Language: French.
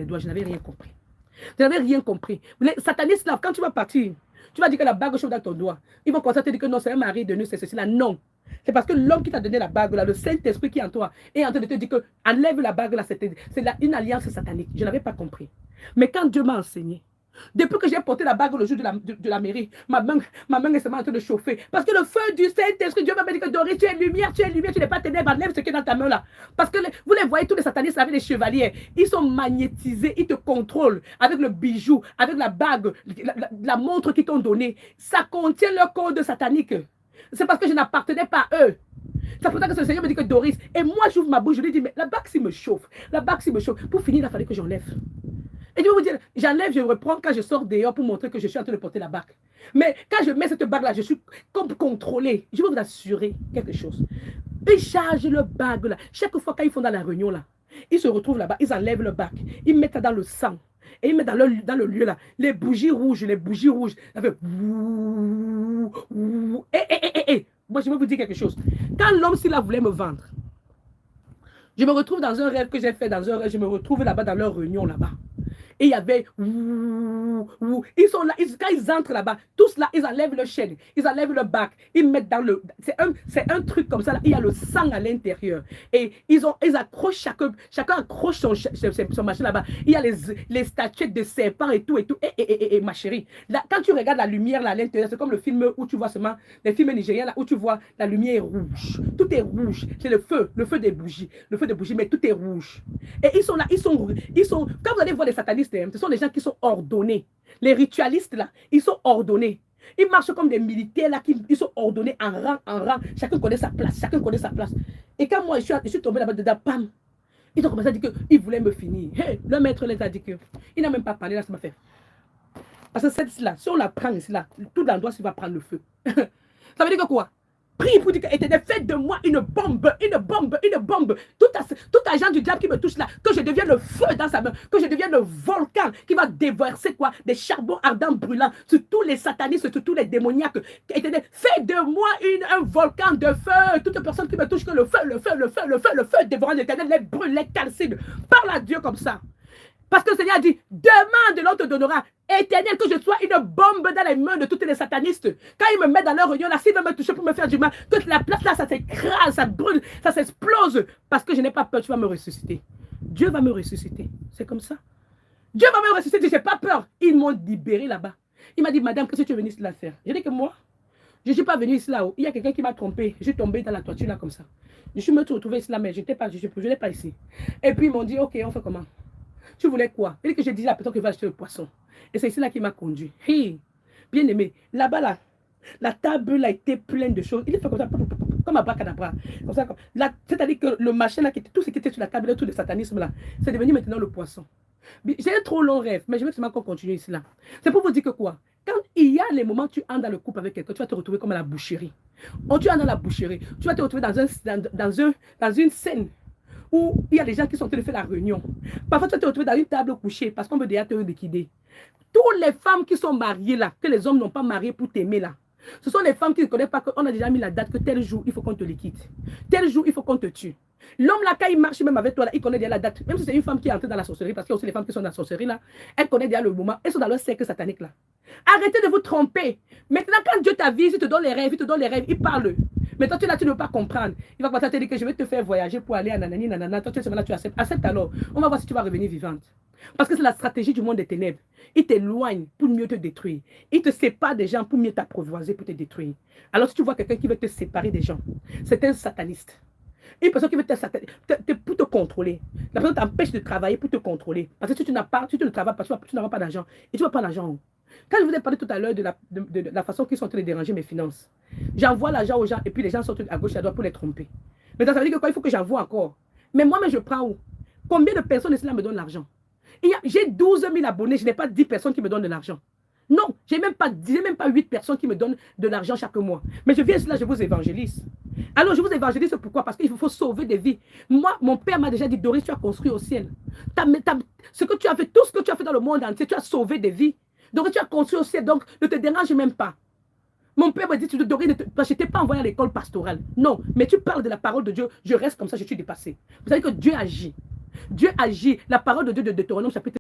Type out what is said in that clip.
doigts, je n'avais rien compris. Je n'avais rien compris. Les satanistes, là, quand tu vas partir, tu vas dire que la bague chauffe dans ton doigt. Ils vont commencer à te dire que non, c'est un mari de nous, c'est ceci là. Non. C'est parce que l'homme qui t'a donné la bague, là, le Saint-Esprit qui est en toi, est en train de te dire que enlève la bague, là, c'est une alliance satanique. Je n'avais pas compris. Mais quand Dieu m'a enseigné, depuis que j'ai porté la bague le jour de la mairie, ma main est seulement en train de chauffer. Parce que le feu du Saint-Esprit, Dieu m'a dit que Doris, tu es lumière, tu n'es pas ténèbres, enlève ce qui est dans ta main là. Parce que vous les voyez, tous les satanistes avec les chevaliers, ils sont magnétisés, ils te contrôlent avec le bijou, avec la bague, la montre qu'ils t'ont donnée. Ça contient leur code satanique. C'est parce que je n'appartenais pas à eux. C'est pour ça que le Seigneur me dit que Doris, et moi j'ouvre ma bouche, je lui dis, mais la bague s'il me chauffe, la bague s'il me chauffe. Pour finir, il a fallu que j'enlève. Et je vais vous dire, j'enlève, je reprends quand je sors dehors pour montrer que je suis en train de porter la bague. Mais quand je mets cette bague-là, je suis comme contrôlé. Je vais vous assurer quelque chose. Ils chargent le bague là. Chaque fois qu'ils font dans la réunion là, ils se retrouvent là-bas, ils enlèvent le bague, ils mettent ça dans le sang. Et ils mettent dans le lieu là, les bougies rouges. Ça fait... Moi, je vais vous dire quelque chose. Quand l'homme, s'il a voulu me vendre, je me retrouve dans un rêve que j'ai fait, je me retrouve là-bas dans leur réunion là-bas. Et il y avait... Ils sont là, quand ils entrent là-bas, tous là, ils enlèvent le chaîne, ils enlèvent le bac, ils mettent dans le... C'est un truc comme ça, là, il y a le sang à l'intérieur. Et ils accrochent, chacun accroche son machin là-bas. Il y a les statuettes de serpents et tout. Et ma chérie, là, quand tu regardes la lumière là à l'intérieur, c'est comme le film où tu vois seulement, les films nigériens là, où tu vois la lumière est rouge. Tout est rouge. C'est le feu des bougies. Le feu des bougies, mais tout est rouge. Et ils sont là, ils sont... Quand vous allez voir les satanistes, ce sont des gens qui sont ordonnés. Les ritualistes, là, ils sont ordonnés. Ils marchent comme des militaires, là, ils sont ordonnés en rang. Chacun connaît sa place, Et quand moi, je suis tombé là-bas dedans, pam, ils ont commencé à dire qu'ils voulaient me finir. Hey, le maître les a dit qu'il n'a même pas parlé, là, ça m'a fait. Parce que cette-là, si on la prend ici, là, tout l'endroit, ça va prendre le feu. Ça veut dire que quoi? Prie pour dire que faites de moi une bombe. Tout agent du diable qui me touche là, que je devienne le feu dans sa main, que je devienne le volcan qui va déverser quoi? Des charbons ardents brûlants sur tous les satanistes, sur tous les démoniaques. Faites de moi un volcan de feu. Toute personne qui me touche, que le feu dévorant l'Éternel les brûle, les calcine. Parle à Dieu comme ça. Parce que le Seigneur a dit, demande, l'on te donnera. Éternel, que je sois une bombe dans les mains de tous les satanistes. Quand ils me mettent dans leur réunion, là, s'ils veulent me toucher pour me faire du mal, toute la place là, ça s'écrase, ça brûle, ça s'explose. Parce que je n'ai pas peur, tu vas me ressusciter. Dieu va me ressusciter. C'est comme ça. Dieu va me ressusciter, je n'ai pas peur. Ils m'ont libéré là-bas. Il m'a dit, madame, qu'est-ce que tu es venue ici là faire? J'ai dit que moi, je ne suis pas venue ici là-haut. Il y a quelqu'un qui m'a trompé. Je suis tombée dans la toiture là comme ça. Je suis me retrouvée ici là, mais je n'étais pas ici. Et puis ils m'ont dit, ok, on fait comment? Tu voulais quoi? Il dit que je disais à la personne qui va acheter le poisson. Et c'est ici là qui m'a conduit. Hey, bien aimé, là-bas là, la table là était pleine de choses. Il est fait comme ça, comme un bracadabra. C'est-à-dire que le machin là, tout ce qui était sur la table, tout le satanisme là, c'est devenu maintenant le poisson. J'ai un trop long rêve, mais je vais seulement continuer ici là. C'est pour vous dire que quoi? Quand il y a les moments où tu entres dans le couple avec quelqu'un, tu vas te retrouver comme à la boucherie. Quand tu entres dans la boucherie, tu vas te retrouver dans une scène où il y a des gens qui sont en train de faire la réunion. Parfois, tu vas te retrouver dans une table couchée parce qu'on veut déjà te liquider. Toutes les femmes qui sont mariées là, que les hommes n'ont pas mariées pour t'aimer là, ce sont les femmes qui ne connaissent pas qu'on a déjà mis la date que tel jour, il faut qu'on te liquide. Tel jour, il faut qu'on te tue. L'homme là, quand il marche même avec toi là, il connaît déjà la date. Même si c'est une femme qui est entrée dans la sorcellerie, parce qu'il y a aussi les femmes qui sont dans la sorcellerie là, elles connaissent déjà le moment, elles sont dans leur cercle satanique là. Arrêtez de vous tromper. Maintenant, quand Dieu t'avise, il te donne les rêves, il parle. Mais toi, tu es là, tu ne veux pas comprendre. Il va commencer à te dire que je vais te faire voyager pour aller à nanani, nanana. Toi, tu acceptes. Accepte alors. On va voir si tu vas revenir vivante. Parce que c'est la stratégie du monde des ténèbres. Il t'éloigne pour mieux te détruire. Il te sépare des gens pour mieux t'apprivoiser, pour te détruire. Alors, si tu vois quelqu'un qui veut te séparer des gens, c'est un sataniste. Une personne qui veut pour te contrôler. La personne t'empêche de travailler pour te contrôler. Parce que si tu ne travailles pas, tu n'auras pas d'argent. Et tu ne vas pas d'argent. Quand je vous ai parlé tout à l'heure de la façon qu'ils sont en train de déranger mes finances, j'envoie l'argent aux gens et puis les gens sont à gauche et à droite pour les tromper. Mais ça veut dire que quoi, il faut que j'envoie encore. Mais moi-même, je prends où? Combien de personnes ici là me donnent l'argent? J'ai 12 000 abonnés, je n'ai pas 10 personnes qui me donnent de l'argent. Non, je n'ai même pas 8 personnes qui me donnent de l'argent chaque mois. Mais je viens ici là, je vous évangélise. Alors, je vous évangélise pourquoi? Parce qu'il faut sauver des vies. Moi, mon père m'a déjà dit, Doris, tu as construit au ciel. Ce que tu as fait, tout ce que tu as fait dans le monde entier, tu as sauvé des vies. Doris, tu as construit au ciel, donc ne te dérange même pas. Mon père m'a dit, Doris, je ne t'ai pas envoyé à l'école pastorale. Non, mais tu parles de la parole de Dieu, je reste comme ça, je suis dépassé. Vous savez que Dieu agit. Dieu agit. La parole de Dieu de Deutéronome chapitre